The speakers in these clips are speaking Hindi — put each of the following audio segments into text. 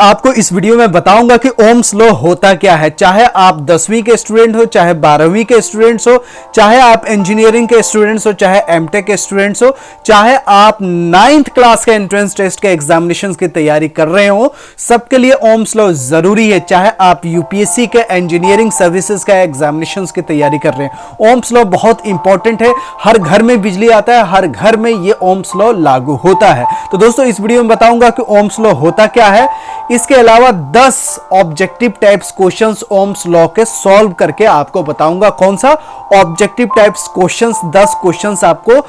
आपको इस वीडियो में बताऊंगा कि ओम्स लॉ होता क्या है। चाहे आप 10वीं के स्टूडेंट हो, चाहे 12वीं के स्टूडेंट्स हो, चाहे आप इंजीनियरिंग के स्टूडेंट्स हो, चाहे एमटेक के स्टूडेंट्स हो, चाहे आप 9th क्लास के एंट्रेंस टेस्ट के एग्जामिनेशंस की तैयारी कर रहे हो, सबके लिए ओम्स लॉ जरूरी है। चाहे आप यूपीएससी के इंजीनियरिंग सर्विसेज का एग्जामिनेशंस की तैयारी कर रहे हैं, ओम्स लॉ बहुत इंपॉर्टेंट है। हर घर में बिजली आता है, हर घर में ये ओम्स लॉ लागू होता है। तो दोस्तों इस वीडियो में बताऊंगा कि ओम्स लॉ होता क्या है। इसके अलावा 10 objective types questions Ohm's law के सॉल्व करके आपको बताऊंगा। कौन सा ऑब्जेक्टिव टाइप्स क्वेश्चंस, 10 क्वेश्चंस आपको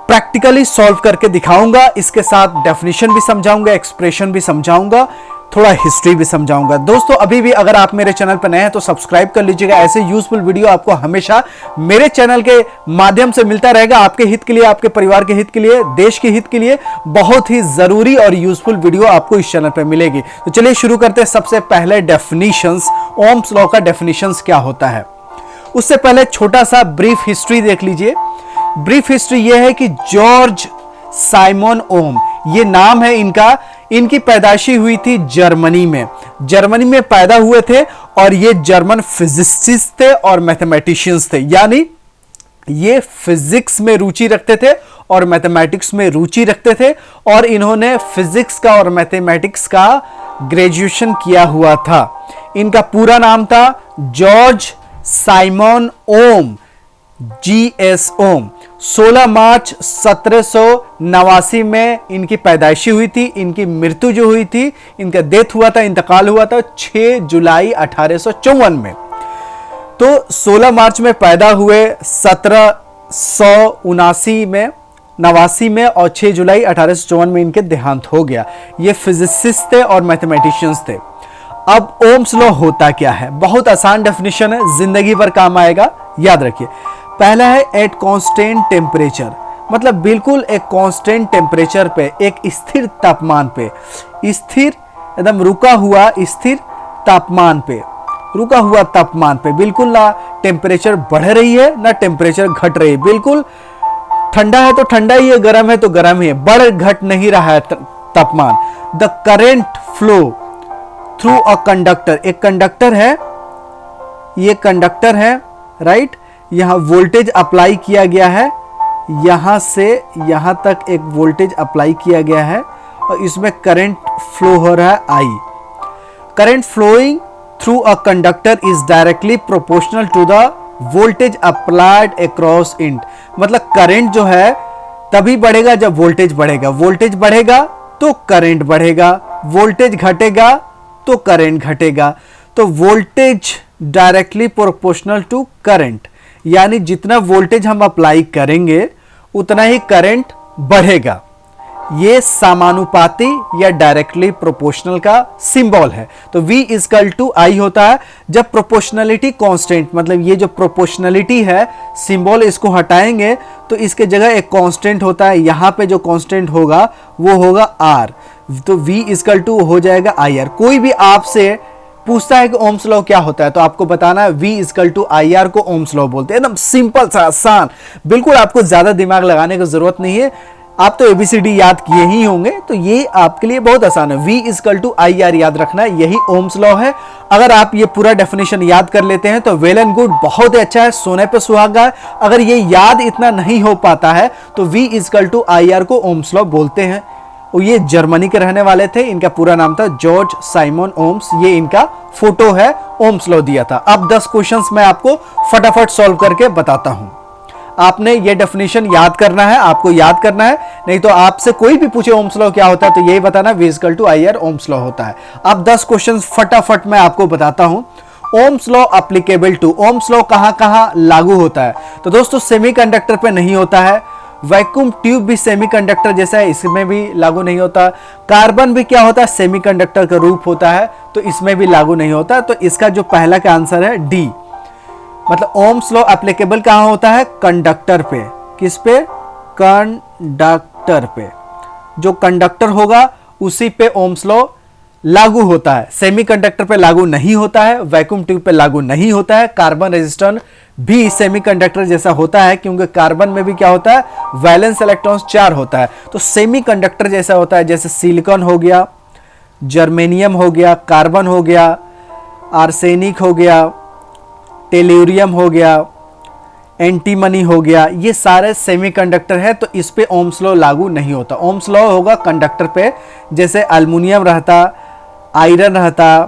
प्रैक्टिकली सॉल्व करके दिखाऊंगा। इसके साथ डेफिनेशन भी समझाऊंगा, एक्सप्रेशन भी समझाऊंगा, थोड़ा हिस्ट्री भी समझाऊंगा। दोस्तों अभी भी अगर आप मेरे चैनल पर नए हैं तो सब्सक्राइब कर लीजिएगा। ऐसे यूजफुल वीडियो आपको हमेशा मेरे चैनल के माध्यम से मिलता रहेगा। आपके हित के लिए, आपके परिवार के हित के लिए, देश के हित के लिए बहुत ही जरूरी और यूजफुल वीडियो आपको इस चैनल पर मिलेगी। तो चलिए शुरू करते हैं। सबसे पहले डेफिनेशंस, ओम्स लॉ का डेफिनेशंस क्या होता है। उससे पहले छोटा सा ब्रीफ हिस्ट्री देख लीजिए। ब्रीफ हिस्ट्री यह है कि जॉर्ज साइमन ओम, ये नाम है इनका। इनकी पैदाइशी हुई थी जर्मनी में। जर्मनी में पैदा हुए थे और ये जर्मन फिजिसिस्ट थे और मैथमेटिशियंस थे। यानी ये फिजिक्स में रुचि रखते थे और मैथमेटिक्स में रुचि रखते थे और इन्होंने फिजिक्स का और मैथमेटिक्स का ग्रेजुएशन किया हुआ था। इनका पूरा नाम था जॉर्ज साइमन ओम, जीएस ओम। 16 मार्च 1789 में इनकी पैदाइशी हुई थी। इनकी मृत्यु जो हुई थी, इनका डेथ हुआ था, इंतकाल हुआ था 6 जुलाई 1854 में। तो 16 मार्च में पैदा हुए, 1789 में, 89 में और 6 जुलाई 1854 में इनके देहांत हो गया। ये फिजिसिस्ट थे और मैथमेटिशियंस थे। अब ओम्स लॉ होता क्या है, बहुत आसान डेफिनेशन है, जिंदगी भर काम आएगा, याद रखिए। पहला है एट कांस्टेंट टेम्परेचर, मतलब बिल्कुल एक कांस्टेंट टेम्परेचर पे, एक स्थिर तापमान पे, स्थिर एकदम रुका हुआ स्थिर तापमान पे, रुका हुआ तापमान पे, बिल्कुल ना टेम्परेचर बढ़ रही है ना टेम्परेचर घट रही है, बिल्कुल ठंडा है तो ठंडा ही है, गर्म है तो गर्म ही है, बढ़ घट नहीं रहा है तापमान। The current flow through a conductor, एक कंडक्टर है, ये कंडक्टर है, राइट। यहां वोल्टेज अप्लाई किया गया है, यहां से यहां तक एक वोल्टेज अप्लाई किया गया है और इसमें करंट फ्लो हो रहा है I. Current flowing through a conductor is directly proportional to the voltage applied across it, मतलब करंट जो है तभी बढ़ेगा जब वोल्टेज बढ़ेगा। वोल्टेज बढ़ेगा तो करंट बढ़ेगा, वोल्टेज घटेगा तो करंट घटेगा। तो voltage directly proportional to current, यानी जितना वोल्टेज हम अप्लाई करेंगे उतना ही करंट बढ़ेगा। ये समानुपाती या डायरेक्टली प्रोपोर्शनल का सिंबल है। तो V इक्वल टू I होता है जब प्रोपोर्शनलिटी कांस्टेंट, मतलब ये जो प्रोपोर्शनलिटी है सिंबल, इसको हटाएंगे तो इसके जगह एक कांस्टेंट होता है। यहां पे जो कांस्टेंट होगा वो होगा R, तो V इक्वल टू हो जाएगा IR। कोई भी आपसे पूछता है कि ओम्स लॉ क्या होता है तो आपको बताना है V इक्वल टू IR को ओम्स लॉ बोलते हैं। एकदम सिंपल सा, आसान, बिल्कुल आपको ज्यादा दिमाग लगाने की जरूरत नहीं है। आप तो ABCD याद किए ही होंगे, तो ये आपके लिए बहुत आसान है। V इक्वल टू IR याद रखना, यही ओम्स लॉ है। अगर आप ये पूरा डेफिनेशन याद कर लेते हैं तो वेल एंड गुड, बहुत ही अच्छा है, सोने पे सुहागा है। अगर ये याद इतना नहीं हो पाता है तो V इक्वल टू IR को ओम्स लॉ बोलते हैं। और ये जर्मनी के रहने वाले थे, इनका पूरा नाम था जॉर्ज साइमन ओम्स। ये इनका फोटो है, ओम्स लॉ दिया था। अब 10 क्वेश्चंस मैं आपको फटाफट सॉल्व करके बताता हूं। आपने ये डेफिनेशन याद करना है, आपको याद करना है, नहीं तो आपसे कोई भी पूछे ओम्स लॉ क्या होता है तो यही बताना V equal to IR Ohm's law होता है। अब 10 क्वेश्चंस फटाफट मैं आपको बताता हूं। Ohm's law applicable to, Ohm's law कहां कहां लागू होता है। तो दोस्तों सेमीकंडक्टर पे नहीं होता है, वैक्यूम ट्यूब भी सेमीकंडक्टर जैसा है, इसमें भी लागू नहीं होता। कार्बन भी क्या होता है, सेमीकंडक्टर का रूप होता है, तो इसमें भी लागू नहीं होता। तो इसका जो पहला का आंसर है डी, मतलब ओम्स लॉ एप्लीकेबल कहां होता है, कंडक्टर पे। किस पे, कंडक्टर पे। जो कंडक्टर होगा उसी पे ओम्स लॉ लागू होता है। सेमीकंडक्टर पे लागू नहीं होता है, वैक्यूम ट्यूब पे लागू नहीं होता है। कार्बन रेजिस्टेंस भी सेमीकंडक्टर जैसा होता है, क्योंकि कार्बन में भी क्या होता है, वैलेंस इलेक्ट्रॉन्स 4 होता है, तो सेमीकंडक्टर जैसा होता है। जैसे सिलिकॉन हो गया, जर्मेनियम हो गया, कार्बन हो गया, आर्सेनिक हो गया, टेल्यूरियम हो गया, एंटीमनी हो गया, ये सारे सेमीकंडक्टर है, तो इस पे ओम्स लॉ लागू नहीं होता। ओम्स लॉ होगा कंडक्टर पे, जैसे एल्युमिनियम रहता, आयरन रहता,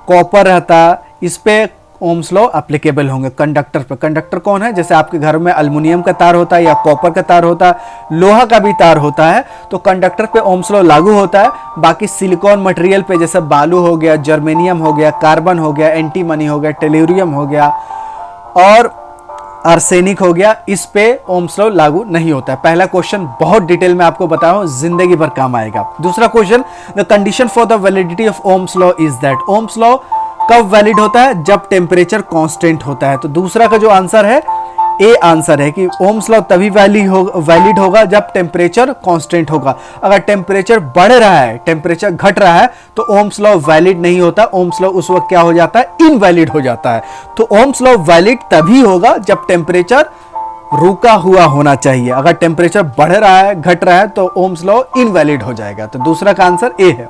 कॉपर रहता, इस पे ओम्स लॉ एप्लीकेबल होंगे कंडक्टर पे। कंडक्टर कौन है? जैसे आपके घर में एल्युमिनियम का तार होता है या कॉपर का तार होता है, लोहा का भी तार होता है, तो कंडक्टर पे ओम्स लॉ लागू होता है। बाकी सिलिकॉन मटेरियल पे जैसे बालू हो गया, जर्मेनियम हो गया, कार्बन हो गया, एंटीमनी हो गया, टेल्यूरियम हो गया और आर्सेनिक हो गया, इस पे ओम्स लॉ लागू नहीं होता है। पहला क्वेश्चन बहुत डिटेल में आपको बताऊं, जिंदगी भर काम आएगा। दूसरा question, the condition for the validity of Ohm's law is that. Ohm's law कब वैलिड होता है? जब टेम्परेचर कांस्टेंट होता है। तो दूसरा का जो आंसर है, ए आंसर है कि ओम्स लॉ तभी वैलिड होगा जब टेम्परेचर कांस्टेंट होगा। अगर टेम्परेचर बढ़ रहा है, टेम्परेचर घट रहा है, तो ओम्स लॉ वैलिड नहीं होता। ओम्स लॉ उस वक्त क्या हो जाता है? इनवैलिड हो जाता है। तो ओम्स लॉ वैलिड तभी होगा जब टेम्परेचर रुका हुआ होना चाहिए। अगर टेम्परेचर बढ़ रहा है, घट रहा है, तो ओम्स लॉ इनवैलिड हो जाएगा। तो दूसरा का आंसर ए है।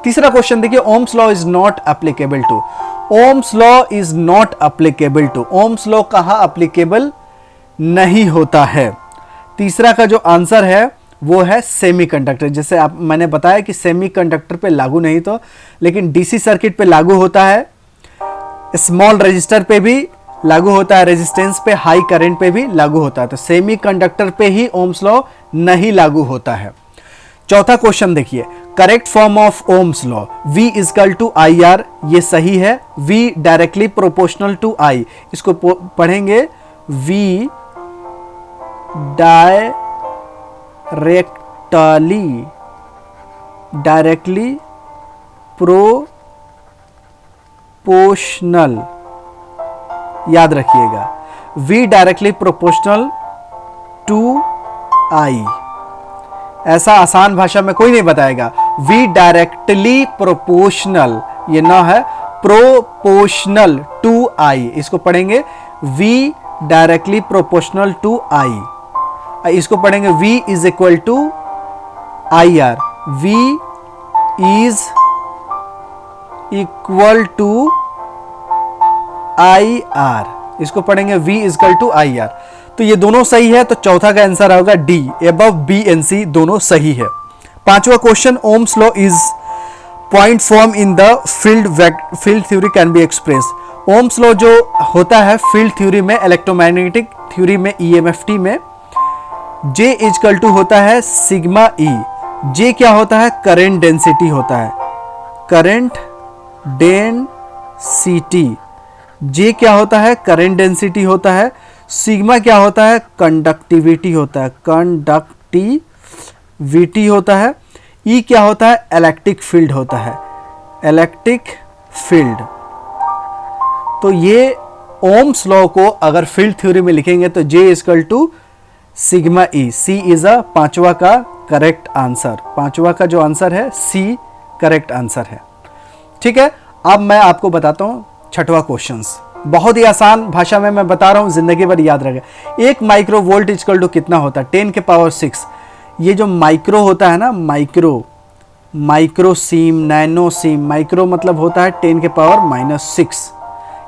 तीसरा क्वेश्चन देखिए, Ohm's law is not applicable to. Ohm's law is not applicable to. Ohm's law कहां एप्लीकेबल नहीं होता है? तीसरा का जो आंसर है वो है सेमीकंडक्टर। जैसे आप मैंने बताया कि सेमीकंडक्टर पे लागू नहीं, तो लेकिन डीसी सर्किट पे लागू होता है, स्मॉल रजिस्टर पे भी लागू होता है, रेजिस्टेंस पे, हाई करंट पे भी लागू होता है। तो सेमीकंडक्टर पे ही ओम्स लॉ नहीं लागू होता है। चौथा क्वेश्चन देखिए, correct form of Ohm's law, V equal to I R, ये सही है। V directly proportional to I, इसको पढ़ेंगे V डायरेक्टली प्रोपोर्शनल, याद रखिएगा, V directly proportional to I। ऐसा आसान भाषा में कोई नहीं बताएगा। V डायरेक्टली प्रोपोर्शनल, ये ना है, प्रोपोर्शनल टू I, इसको पढ़ेंगे V directly proportional to I। इसको पढ़ेंगे V is equal to I R. V is equal to I R, इसको पढ़ेंगे V is equal to I R. तो ये दोनों सही है, तो चौथा का आंसर होगा डी, अबव बी एंड सी दोनों सही है। पांचवा question, ohms law is point form in the field theory can be express. Ohm's law जो होता है फील्ड थ्योरी में, इलेक्ट्रोमैग्नेटिक थ्योरी में, EMFT में, J इजकल टू होता है सिग्मा E। J क्या होता है? करंट डेंसिटी होता है, करंट डेंसिटी। J क्या होता है? करंट डेंसिटी होता है। सिग्मा क्या होता है? कंडक्टिविटी होता है, कंडक्टिविटी होता है। E क्या होता है? इलेक्ट्रिक फील्ड होता है, इलेक्ट्रिक फील्ड। तो ये ओम्स लॉ को अगर फील्ड थ्योरी में लिखेंगे तो J equal to sigma E। C is a पांचवा का करेक्ट आंसर। पांचवा का जो आंसर है C करेक्ट आंसर है। ठीक है, अब मैं आपको बताता हूं छठवां क्वेश्चंस। बहुत ही आसान भाषा में मैं बता रहा हूं, जिंदगी भर याद रखेगा। 1 माइक्रो वोल्ट इजकल टू कितना होता है? 10 के पावर 6। ये जो माइक्रो होता है ना, माइक्रो सीम, नैनो सीम, माइक्रो मतलब होता है 10 के पावर -6।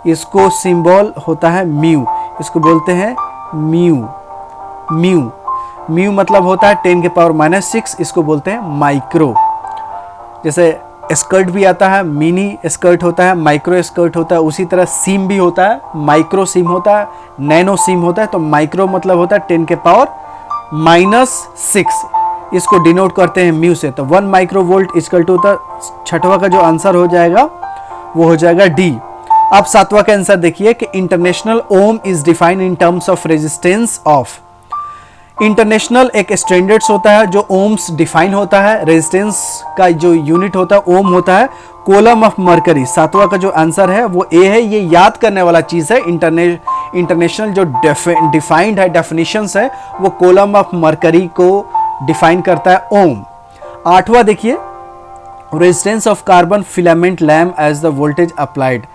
इसको सिंबल होता है म्यू, इसको बोलते हैं म्यू। म्यू मतलब होता है 10 के पावर -6, इसको बोलते हैं माइक्रो। जैसे स्कर्ट भी आता है, मिनी स्कर्ट होता है, माइक्रो स्कर्ट होता है, उसी तरह सीम भी होता है, माइक्रो सीम होता है, नैनो सीम होता है। तो माइक्रो मतलब होता है 10 के पावर -6, इसको डिनोट करते हैं म्यू से। तो 1 माइक्रो वोल्ट इक्वल टू होता, छठवा का जो आंसर हो जाएगा वो हो जाएगा डी। अब सातवां का आंसर देखिए कि international ohm is defined in terms of resistance of. International एक स्टैंडर्ड्स होता है जो ओम्स डिफाइन होता है, रेजिस्टेंस का जो यूनिट होता है ओम होता है, कोलम ऑफ मरकरी। सातवां का जो आंसर है वो ए है। ये याद करने वाला चीज है। इंटरनेशनल जो डिफाइंड है, डेफिनेशंस है, वो कोलम ऑफ मरकरी को डिफाइन करता है ओम। आठवां देखिए, resistance of carbon filament lamp as the voltage applied.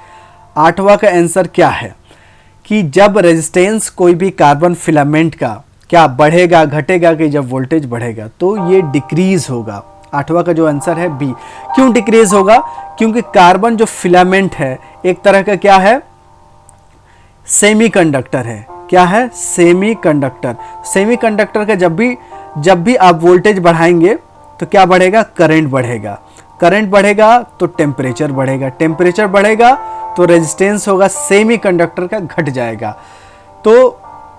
आठवां का आंसर क्या है कि जब रेजिस्टेंस कोई भी कार्बन फिलामेंट का क्या बढ़ेगा, घटेगा, कि जब वोल्टेज बढ़ेगा तो ये डिक्रीज होगा। 8वां का जो आंसर है बी। क्यों डिक्रीज होगा? क्योंकि कार्बन जो फिलामेंट है एक तरह का क्या है? सेमीकंडक्टर है। क्या है? सेमीकंडक्टर। सेमीकंडक्टर का जब भी आप वोल्टेज बढ़ाएंगे तो क्या बढ़ेगा? करंट बढ़ेगा। करंट बढ़ेगा तो टेम्परेचर बढ़ेगा। टेम्परेचर बढ़ेगा तो रेजिस्टेंस होगा सेमीकंडक्टर का घट जाएगा। तो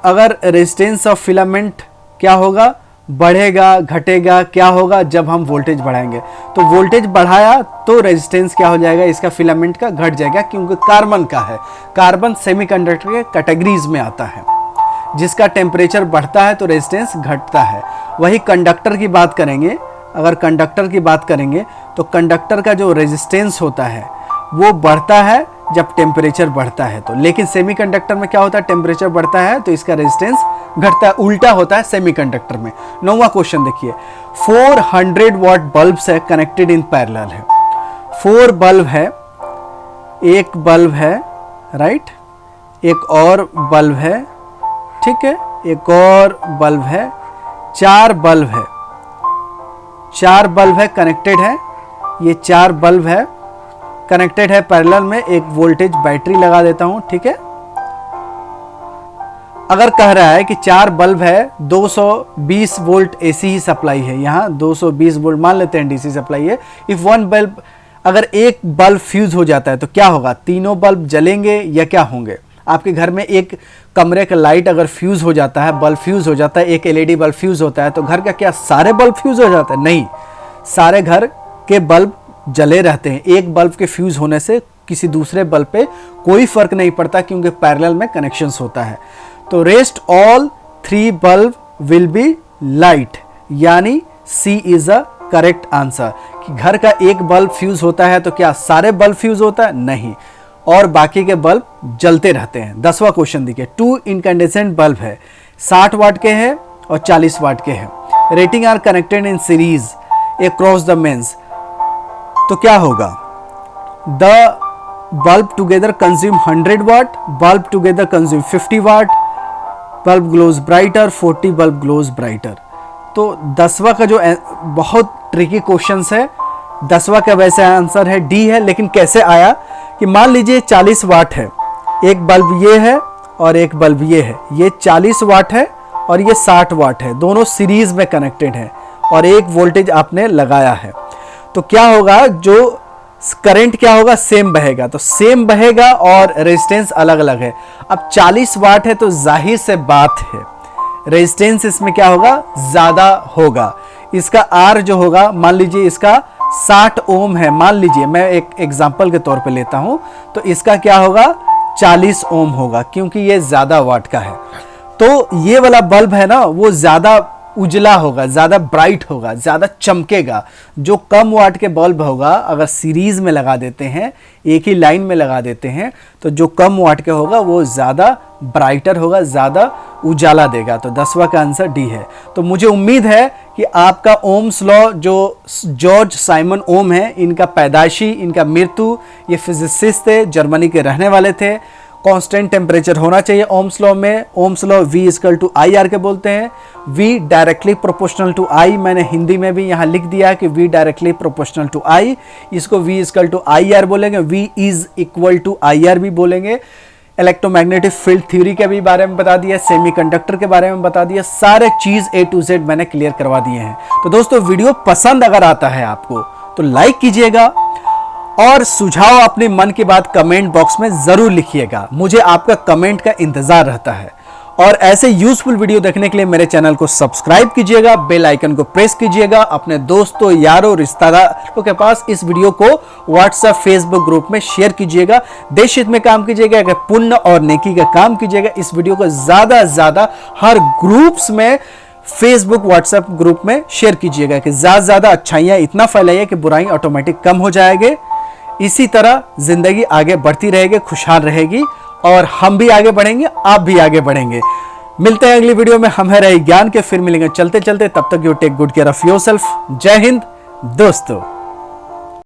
अगर रेजिस्टेंस ऑफ फिलामेंट क्या होगा? बढ़ेगा, घटेगा, क्या होगा? जब हम वोल्टेज बढ़ाएंगे। तो वोल्टेज बढ़ाया तो रेजिस्टेंस क्या हो जाएगा? इसका फिलामेंट का घट जाएगा, क्योंकि कार्बन का है। कार्बन सेमीकंडक्टर के कैटेगरीज में आता है। जिसका टेम्परेचर बढ़ता है तो रेजिस्टेंस घटता है। वही कंडक्टर की बात करेंगे, अगर कंडक्टर की बात करेंगे तो कंडक्टर का जो रेजिस्टेंस होता है वो बढ़ता है जब टेम्परेचर बढ़ता है। तो लेकिन सेमीकंडक्टर में क्या होता है? टेम्परेचर बढ़ता है तो इसका रेजिस्टेंस घटता है। उल्टा होता है सेमीकंडक्टर में। 9वां क्वेश्चन देखिए, 400 वाट बल्ब्स है कनेक्टेड इन पैरेलल है। 4 बल्ब है, एक बल्ब है, राइट, एक और बल्ब है, ठीक है, एक और बल्ब है, 4 बल्ब है। 4 बल्ब है कनेक्टेड है, ये 4 बल्ब है कनेक्टेड है पैरेलल में। एक वोल्टेज बैटरी लगा देता हूं, ठीक है। अगर कह रहा है कि 4 बल्ब है, 220 वोल्ट एसी ही सप्लाई है, यहां 220 वोल्ट मान लेते हैं डीसी सप्लाई है। इफ वन बल्ब, अगर एक बल्ब फ्यूज हो जाता है तो क्या होगा? तीनों बल्ब जलेंगे या क्या होंगे? आपके घर में एक कमरे का लाइट अगर फ्यूज हो जाता है, बल्ब फ्यूज हो जाता है, एक एलईडी बल्ब फ्यूज होता है, तो घर का क्या सारे बल्ब फ्यूज हो जाते हैं? नहीं, सारे घर के बल्ब जले रहते हैं। एक बल्ब के फ्यूज होने से किसी दूसरे बल्ब पे कोई फर्क नहीं पड़ता, क्योंकि पैरेलल में कनेक्शंस होता है। तो rest all 3 bulb will be light, यानी सी इज अ करेक्ट आंसर। कि घर का एक बल्ब फ्यूज होता है तो क्या सारे बल्ब फ्यूज होता है? नहीं, और बाकी के बल्ब जलते रहते हैं। 10वां क्वेश्चन देखिए, 2 इनकैंडेसेंट बल्ब है, 60 वाट के हैं और 40 वाट के हैं। Rating are connected in series across the mains. तो क्या होगा? The bulb together consume 100 watt, bulb together consume 50 watt, bulb glows brighter, 40 bulb glows brighter. तो 10वां का जो बहुत ट्रिकी क्वेश्चन है, 10वां का वैसे आंसर है डी है। लेकिन कैसे आया? कि मान लीजिए 40 वाट है, एक बल्ब ये है और एक बल्ब ये है, ये 40 वाट है और ये 60 वाट है, दोनों सीरीज में कनेक्टेड है और एक वोल्टेज आपने लगाया है। तो क्या होगा? जो करंट क्या होगा? सेम बहेगा। तो सेम बहेगा और रेजिस्टेंस अलग अलग है। अब 40 वाट है तो जाहिर से बात है रेजिस्टेंस इसमें क्या होगा? ज्यादा होगा। इसका आर जो होगा, मान लीजिए इसका 60 ओम है, मान लीजिए मैं एक एग्जांपल के तौर पे लेता हूं, तो इसका क्या होगा? 40 ओम होगा, क्योंकि ये ज्यादा वाट का है। तो ये वाला बल्ब है ना, वो ज्यादा उजला होगा, ज्यादा ब्राइट होगा, ज्यादा चमकेगा। जो कम वाट के बल्ब होगा, अगर सीरीज में लगा देते हैं, एक ही लाइन में लगा देते हैं, तो जो कम वाट के होगा वो ज्यादा ब्राइटर होगा, ज्यादा उजाला देगा। तो 10वां का आंसर डी है। तो मुझे उम्मीद है कि आपका ओम्स लॉ, जो जॉर्ज साइमन ओम है, इनका पैदाइशी, इनका मृत्यु, ये फिजिसिस्ट थे, जर्मनी के रहने वाले थे। कांस्टेंट टेम्परेचर होना चाहिए ओम्स लॉ में। Ohm's law V equal to I R के बोलते हैं। V directly proportional to I, मैंने हिंदी में भी यहाँ लिख दिया कि V directly proportional to I, इसको V equal to I R बोलेंगे, V is equal to I R भी बोलेंगे। इलेक्ट्रोमैग्नेटिक फील्ड थ्योरी के भी बारे में बता दिया, सेमीकंडक्टर के बारे में बता दिया, सारे चीज A to Z मैंने क्लियर करवा दिए हैं। तो दोस्तों वीडियो पसंद अगर आता है आपको तो लाइक कीजिएगा और सुझाव अपने मन की बात कमेंट बॉक्स में जरूर लिखिएगा। मुझे आपका कमेंट का इंतजार रहता है। और ऐसे यूजफुल वीडियो देखने के लिए मेरे चैनल को सब्सक्राइब कीजिएगा, बेल आइकन को प्रेस कीजिएगा, अपने दोस्तों, यारों, रिश्तेदारों के पास इस वीडियो को व्हाट्सएप, फेसबुक ग्रुप में शेयर कीजिएगा। देश हित में काम कीजिएगा, पुण्य और नेकी का काम कीजिएगा। इस वीडियो को ज्यादा से ज्यादा हर ग्रुप्स में, फेसबुक, व्हाट्सएप ग्रुप में शेयर कीजिएगा कि ज्यादा से ज्यादा अच्छाइयां इतना फैलाइए कि बुराई ऑटोमेटिक कम हो जाएगी। इसी तरह जिंदगी आगे बढ़ती रहेगी, खुशहाल रहेगी और हम भी आगे बढ़ेंगे, आप भी आगे बढ़ेंगे। मिलते हैं अगली वीडियो में, हम है रहे ज्ञान के, फिर मिलेंगे चलते चलते। तब तक you take good care of yourself. जय हिंद दोस्तों।